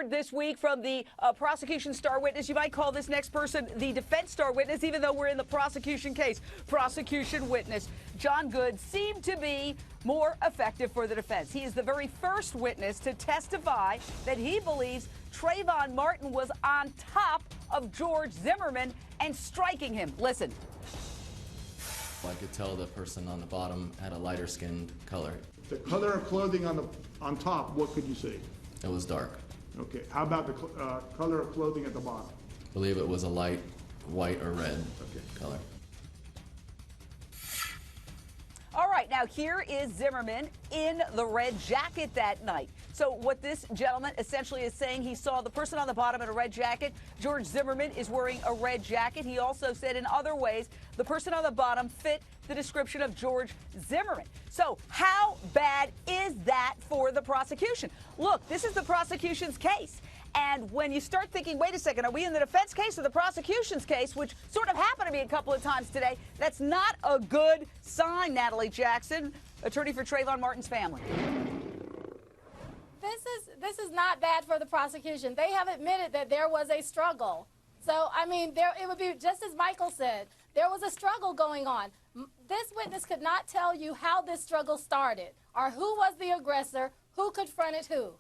heard this week from the prosecution star witness. You might call this next person the defense star witness, even though we're in the prosecution case. Prosecution witness John Good seemed to be more effective for the defense. He is the very first witness to testify that he believes Trayvon Martin was on top of George Zimmerman and striking him. Listen. I could tell the person on the bottom had a lighter skinned color. The color of clothing on top, what could you see? It was dark. Okay. How about the color of clothing at the bottom? I believe it was a light white or red color. All right, now here is Zimmerman in the red jacket that night. So what this gentleman essentially is saying, he saw the person on the bottom in a red jacket. George Zimmerman is wearing a red jacket. He also said in other ways the person on the bottom fit the description of George Zimmerman. So how bad is that for the prosecution? Look, this is the prosecution's case. And when you start thinking, wait a second, are we in the defense case or the prosecution's case, which sort of happened to me a couple of times today, that's not a good sign, Natalie Jackson, attorney for Trayvon Martin's family. This is not bad for the prosecution. They have admitted that there was a struggle. So, I mean, it would be just as Michael said, there was a struggle going on. This witness could not tell you how this struggle started or who was the aggressor, who confronted who.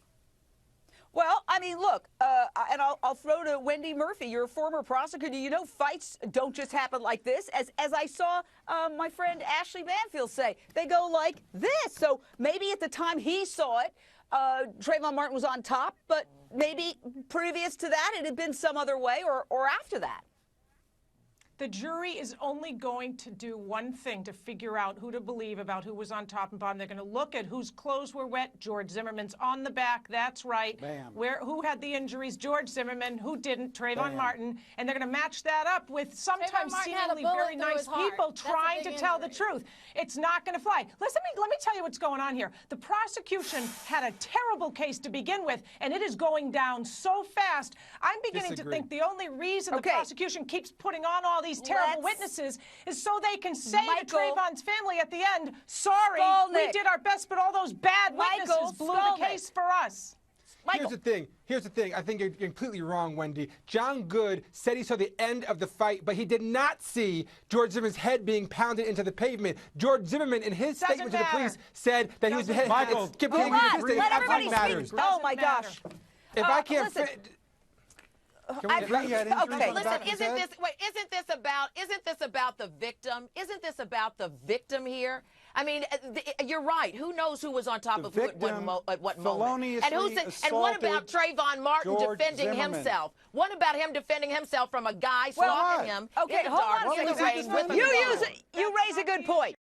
Well, I mean, look, and I'll throw to Wendy Murphy. You're a former prosecutor. You know fights don't just happen like this. As I saw my friend Ashley Banfield say, they go like this. So maybe at the time he saw it, Trayvon Martin was on top, but maybe previous to that it had been some other way or after that. The jury is only going to do one thing to figure out who to believe about who was on top and bottom. They're going to look at whose clothes were wet. George Zimmerman's on the back. That's right. Bam. Who had the injuries? George Zimmerman. Who didn't? Trayvon Martin. And they're going to match that up with sometimes seemingly very nice people trying to tell the truth. It's not going to fly. Let me tell you what's going on here. The prosecution had a terrible case to begin with, and it is going down so fast. I'm beginning to think the only reason the prosecution keeps putting on all these terrible witnesses is so they can say to Trayvon's family at the end, sorry, we did our best, but all those bad witnesses blew the case for us. Here's the thing. I think you're completely wrong, Wendy. John Good said he saw the end of the fight, but he did not see George Zimmerman's head being pounded into the pavement. George Zimmerman, in his statement to the police, said that he was head. Michael, let everybody speak. Oh my gosh! If I can't. Listen, isn't this about the victim? Isn't this about the victim here? I mean, you're right. Who knows who was on top of who at what moment? And what about Trayvon Martin defending himself? What about him defending himself from a guy stalking him in the dark, in the rain? You raise a good point.